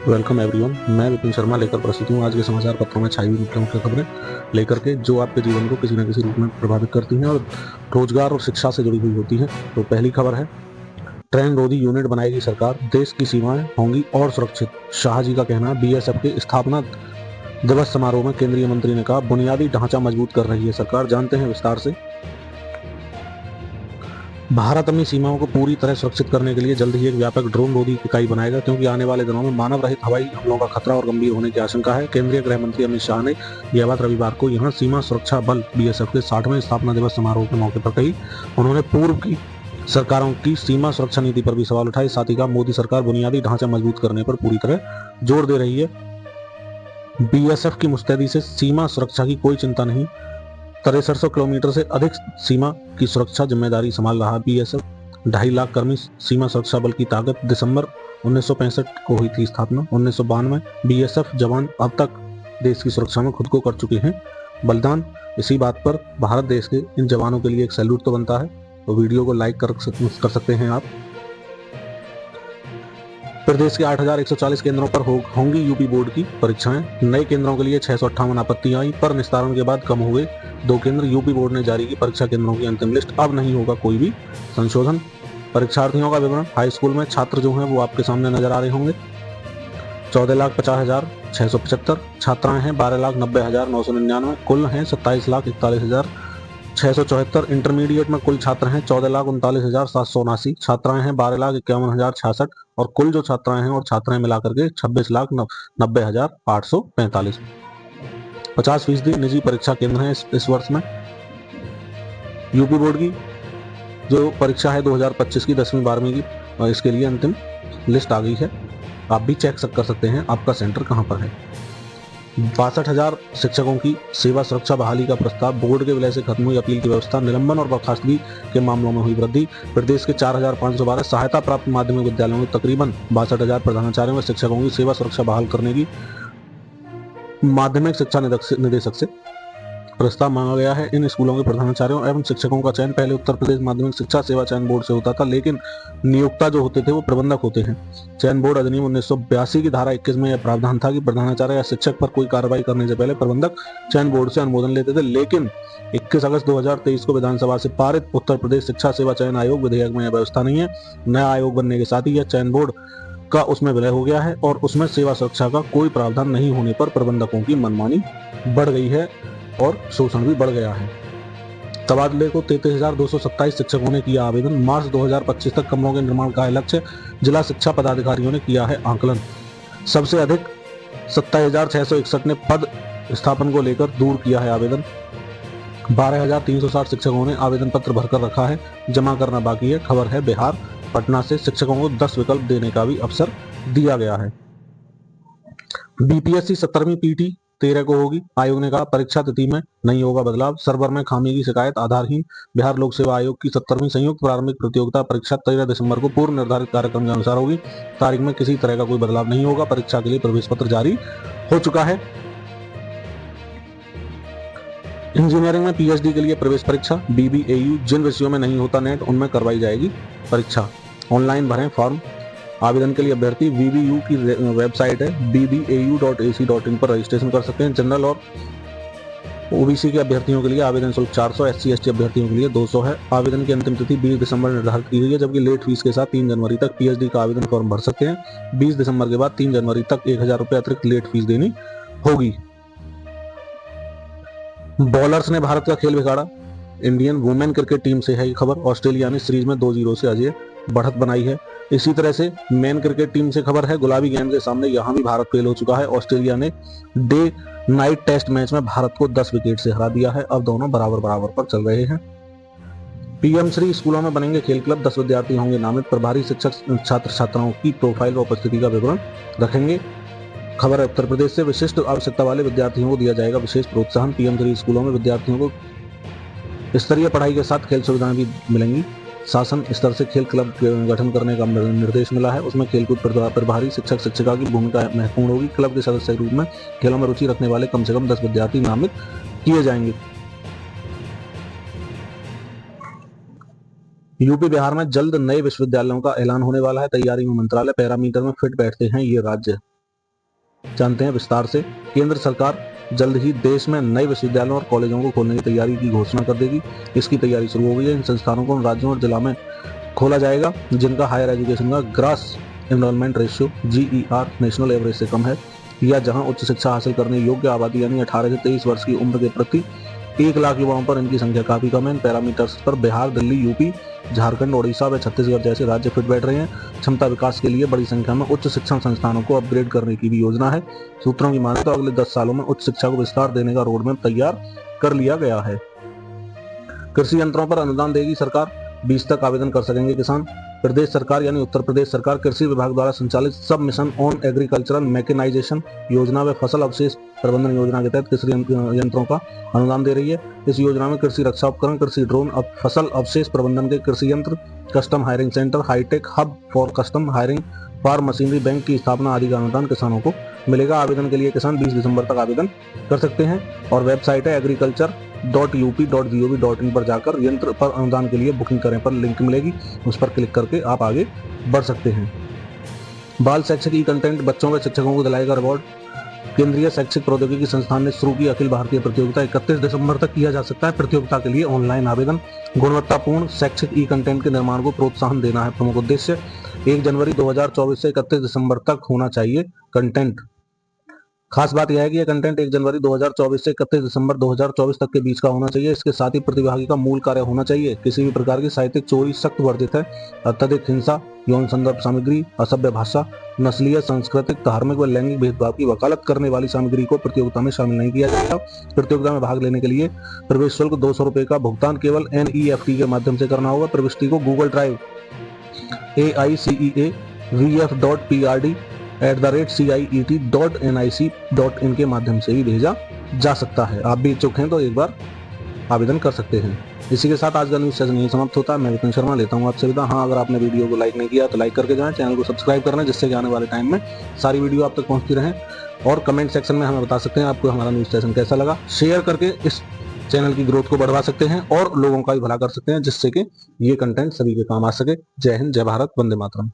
Welcome everyone. मैं विपिन शर्मा लेकर प्रस्तुत हूँ आज के समाचार पत्रों में छाई हुई मुख्य खबरें लेकर के, जो आपके जीवन को किसी न किसी रूप में प्रभावित करती हैं और रोजगार और शिक्षा से जुड़ी हुई होती हैं। तो पहली खबर है, ट्रेन रोधी यूनिट बनाएगी सरकार, देश की सीमाएं होंगी और सुरक्षित। शाह जी का कहना है। बीएसएफ के स्थापना दिवस समारोह में केंद्रीय मंत्री ने कहा, बुनियादी ढांचा मजबूत कर रही है सरकार। जानते हैं विस्तार से। भारत अपनी सीमाओं को पूरी तरह सुरक्षित करने के लिए जल्द ही एक व्यापक ड्रोन रोधी इकाई बनाएगा, क्योंकि आने वाले दिनों में मानव रहित हवाई हमलों का खतरा और गंभीर होने की आशंका है। केंद्रीय गृह मंत्री अमित शाह ने यह बात रविवार को यहां सीमा सुरक्षा बल बीएसएफ के 60वें स्थापना दिवस समारोह के मौके पर कही। उन्होंने पूर्व की सरकारों की सीमा सुरक्षा नीति पर भी सवाल उठाए। साथ ही कहा, मोदी सरकार बुनियादी ढांचा मजबूत करने पर पूरी तरह जोर दे रही है। बीएसएफ की मुस्तैदी से सीमा सुरक्षा की कोई चिंता नहीं। 6300 किलोमीटर से अधिक सीमा की सुरक्षा जिम्मेदारी संभाल रहा बीएसएफ। 2.5 लाख कर्मी सीमा सुरक्षा बल की ताकत। दिसंबर 1965 को हुई थी स्थापना। 1992 बीएसएफ जवान अब तक देश की सुरक्षा में खुद को कर चुके हैं बलिदान। इसी बात पर भारत देश के इन जवानों के लिए एक सैल्यूट तो बनता है। तो वीडियो को लाइक कर सकते हैं आप। प्रदेश के 8,140 केंद्रों पर होंगी यूपी बोर्ड की परीक्षाएं। नए केंद्रों के लिए 658 आपत्तियां आई, पर निस्तारण के बाद कम हुए 2 केंद्र। यूपी बोर्ड ने जारी की परीक्षा केंद्रों की अंतिम लिस्ट। अब नहीं होगा कोई भी संशोधन। परीक्षार्थियों का विवरण। हाई स्कूल में छात्र जो हैं वो आपके सामने नजर आ रहे होंगे। 14,50,675 छात्राएं हैं। 12,90,999 कुल हैं। 27,41,674 इंटरमीडिएट में कुल छात्र हैं। 14,39,779 छात्राएं हैं। 12,51,066 और कुल जो छात्राएं हैं और छात्राएं मिलाकर के 26,90,845। 50% निजी परीक्षा केंद्र हैं इस वर्ष में। यूपी बोर्ड की जो परीक्षा है 2025 की 10वीं 12वीं की, इसके लिए अंतिम लिस्ट आ गई है। आप भी चेक कर सकते हैं आपका सेंटर कहां पर है। 62,000 शिक्षकों की सेवा सुरक्षा बहाली का प्रस्ताव। बोर्ड के विलय से खत्म हुई अपील की व्यवस्था। निलंबन और बर्खास्तगी के मामलों में हुई वृद्धि। प्रदेश के 4,512 सहायता प्राप्त माध्यमिक विद्यालयों में तकरीबन 62,000 प्रधानाचार्यों व शिक्षकों की सेवा सुरक्षा बहाल करने की माध्यमिक शिक्षा निदेशक से प्रस्ताव मांगा गया है। इन स्कूलों के प्रधानाचार्यों एवं शिक्षकों का चयन पहले उत्तर प्रदेश माध्यमिक शिक्षा सेवा चयन बोर्ड से होता था, लेकिन नियोक्ता जो होते थे वो प्रबंधक होते हैं। चयन बोर्ड अधिनियम 1982 की धारा 21 में यह प्रावधान था कि प्रधानाचार्य या शिक्षक पर कोई कार्रवाई करने से पहले प्रबंधक चयन बोर्ड से अनुमोदन लेते थे। लेकिन 21 अगस्त 2023 को विधानसभा से पारित उत्तर प्रदेश शिक्षा सेवा चयन आयोग विधेयक में यह व्यवस्था नहीं है। नया आयोग बनने के साथ ही यह चयन बोर्ड का उसमें विलय हो गया है और उसमें सेवा सुरक्षा का कोई प्रावधान नहीं होने पर प्रबंधकों की मनमानी बढ़ गई है और शोषण भी बढ़ गया है। तबादले को 33,227 शिक्षकों ने किया आवेदन। मार्च 2025 तक कमरों के निर्माण का है लक्ष्य। जिला शिक्षा पदाधिकारियों ने किया है आंकलन। सबसे अधिक 27,661 ने पद स्थापन को लेकर दूर किया है आवेदन। 12,360 शिक्षकों ने आवेदन पत्र भरकर रखा है, जमा करना बाकी है। खबर है बिहार। पटना से शिक्षकों को 10 विकल्प देने का भी अवसर दिया गया है। बीपीएससी 17वीं पीटी 13 को होगी। आयोग ने कहा, परीक्षा तिथि में नहीं होगा बदलाव। सर्वर में खामी की शिकायत आधारहीन। बिहार लोक सेवा आयोग की 17वीं संयुक्त प्रारंभिक प्रतियोगिता परीक्षा 13 दिसंबर को पूर्व निर्धारित कार्यक्रम के अनुसार होगी। तारीख में किसी तरह का कोई बदलाव नहीं होगा। परीक्षा के लिए प्रवेश पत्र जारी हो चुका है। इंजीनियरिंग में पीएचडी के लिए प्रवेश परीक्षा बीबीएयू। जिन विषयों में नहीं होता नेट उनमें करवाई जाएगी परीक्षा। ऑनलाइन भरें फॉर्म। आवेदन के लिए अभ्यर्थी वीवीयू की वेबसाइट है bbau.ac.in पर रजिस्ट्रेशन कर सकते हैं। जनरल और ओबीसी के अभ्यर्थियों के लिए आवेदन शुल्क 400, SC/ST अभ्यर्थियों के लिए 200 है। आवेदन की अंतिम तिथि 20 दिसंबर निर्धारित की गई है, जबकि लेट फीस के साथ 3 जनवरी तक पीएचडी का आवेदन फॉर्म भर सकते हैं। 20 दिसंबर के बाद 3 जनवरी तक 1,000 रुपये अतिरिक्त लेट फीस देनी होगी। बॉलर्स ने भारत का खेल बिगाड़ा। इंडियन वुमेन क्रिकेट टीम से है ये खबर। ऑस्ट्रेलिया ने सीरीज में 2-0 से अजय बढ़त बनाई है। इसी तरह से मेन क्रिकेट टीम से खबर है। गुलाबी गेंद के सामने यहां भी भारत फेल हो चुका है। ऑस्ट्रेलिया ने डे नाइट टेस्ट मैच में भारत को 10 विकेट से हरा दिया है। अब दोनों बराबर बराबर पर चल रहे हैं। पीएम श्री स्कूलों में बनेंगे खेल क्लब। 10 विद्यार्थी होंगे नामित। प्रभारी शिक्षक छात्र छात्राओं की प्रोफाइल व उपस्थिति का विवरण रखेंगे। खबर है उत्तर प्रदेश से। विशिष्ट आवश्यकता वाले विद्यार्थियों को दिया जाएगा विशेष प्रोत्साहन। पीएम श्री स्कूलों में विद्यार्थियों को स्तरीय पढ़ाई के साथ खेल सुविधाएं भी मिलेंगी। शासन स्तर से खेल क्लब गठन करने का निर्देश मिला है। उसमें खेलकूद प्रभारी शिक्षक शिक्षिका की भूमिका महत्वपूर्ण होगी। क्लब के सदस्य के रूप में खेलों में रुचि रखने वाले कम से कम 10 विद्यार्थी नामित किए जाएंगे। यूपी बिहार में जल्द नए विश्वविद्यालयों का ऐलान होने वाला है। तैयारी में मंत्रालय। पैरामीटर में फिट बैठते हैं ये राज्य। जानते हैं विस्तार से। केंद्र सरकार जल्द ही देश में नए विश्वविद्यालयों और कॉलेजों को खोलने की तैयारी की घोषणा कर देगी। इसकी तैयारी शुरू हो गई है। इन संस्थानों को उन राज्यों और जिला में खोला जाएगा जिनका हायर एजुकेशन का gross enrolment ratio GER national average से कम है, या जहां उच्च शिक्षा हासिल करने योग्य आबादी यानी 18 से 23 वर्ष की उम्र के प्रति 1 लाख युवाओं पर इनकी संख्या काफी कम है। इन पैरामीटर्स पर बिहार, दिल्ली, यूपी, झारखंड, ओडिशा व छत्तीसगढ़ जैसे राज्य फिट बैठ रहे हैं। क्षमता विकास के लिए बड़ी संख्या में उच्च शिक्षण संस्थानों को अपग्रेड करने की भी योजना है। सूत्रों की माने तो अगले 10 सालों में उच्च शिक्षा को विस्तार देने का रोडमैप तैयार कर लिया गया है। कृषि यंत्रों पर अनुदान देगी सरकार, 20 तक आवेदन कर सकेंगे किसान। प्रदेश सरकार यानी उत्तर प्रदेश सरकार कृषि विभाग द्वारा संचालित सब मिशन ऑन एग्रीकल्चरल मैकेनाइजेशन योजना व फसल अवशेष प्रबंधन योजना के तहत कृषि यंत्रों का अनुदान दे रही है। इस योजना में कृषि रक्षा उपकरण, कृषि ड्रोन, फसल अवशेष प्रबंधन के कृषि यंत्र, custom hiring center, high tech hub for custom hiring, farm machinery bank की स्थापना आदि का अनुदान किसानों को मिलेगा। आवेदन के लिए किसान 20 दिसंबर तक आवेदन कर सकते हैं और वेबसाइट है agriculture.up.gov.in पर जाकर यंत्र पर अनुदान के लिए बुकिंग करें पर लिंक मिलेगी, उस पर क्लिक करके आप आगे बढ़ सकते हैं। बाल शैक्षिक ई कंटेंट, बच्चों व शिक्षकों को दिलाएगा रिवॉर्ड। केंद्रीय शैक्षिक प्रौद्योगिकी संस्थान ने शुरू की अखिल भारतीय प्रतियोगिता 31 दिसंबर तक किया जा सकता है। प्रतियोगिता के लिए ऑनलाइन आवेदन। गुणवत्तापूर्ण शैक्षिक ई कंटेंट के निर्माण को प्रोत्साहन देना है प्रमुख उद्देश्य। 1 जनवरी 2024 से 31 दिसंबर तक होना चाहिए कंटेंट। खास बात यह है कि यह कंटेंट 1 जनवरी 2024 से 31 दिसंबर 2024 तक के बीच का होना चाहिए। इसके साथ ही प्रतिभागी का मूल कार्य होना चाहिए। किसी भी प्रकार की साहित्यिक चोरी सख्त वर्जित है। अत्यधिक हिंसा, यौन संदर्भ सामग्री, असभ्य भाषा, नस्लीय, सांस्कृतिक, धार्मिक व लैंगिक भेदभाव की वकालत करने वाली सामग्री को प्रतियोगिता में शामिल नहीं किया जाएगा। प्रतियोगिता में भाग लेने के लिए प्रवेश शुल्क 200 रुपए का भुगतान केवल NEFT के माध्यम से करना होगा। प्रविष्टि को गूगल ड्राइव AICEAVF.PRD@CIET.nic.in के माध्यम से भी भेजा जा सकता है। आप भी इच्छुक हैं तो एक बार आवेदन कर सकते हैं। इसी के साथ आज का न्यूज़ सेशन यही समाप्त होता है। मैं विपिन शर्मा लेता हूँ आपसे विदा। हाँ, अगर आपने वीडियो को लाइक नहीं किया तो लाइक करके जाएं, चैनल को सब्सक्राइब करना जिससे कि आने वाले टाइम में सारी वीडियो आप तक पहुँचती रहें। और कमेंट सेक्शन में हमें बता सकते हैं आपको हमारा न्यूज़ सेशन कैसा लगा। शेयर करके इस चैनल की ग्रोथ को बढ़वा सकते हैं और लोगों का भी भला कर सकते हैं जिससे कि ये कंटेंट सभी के काम आ सके। जय हिंद, जय भारत, वंदे मातरम।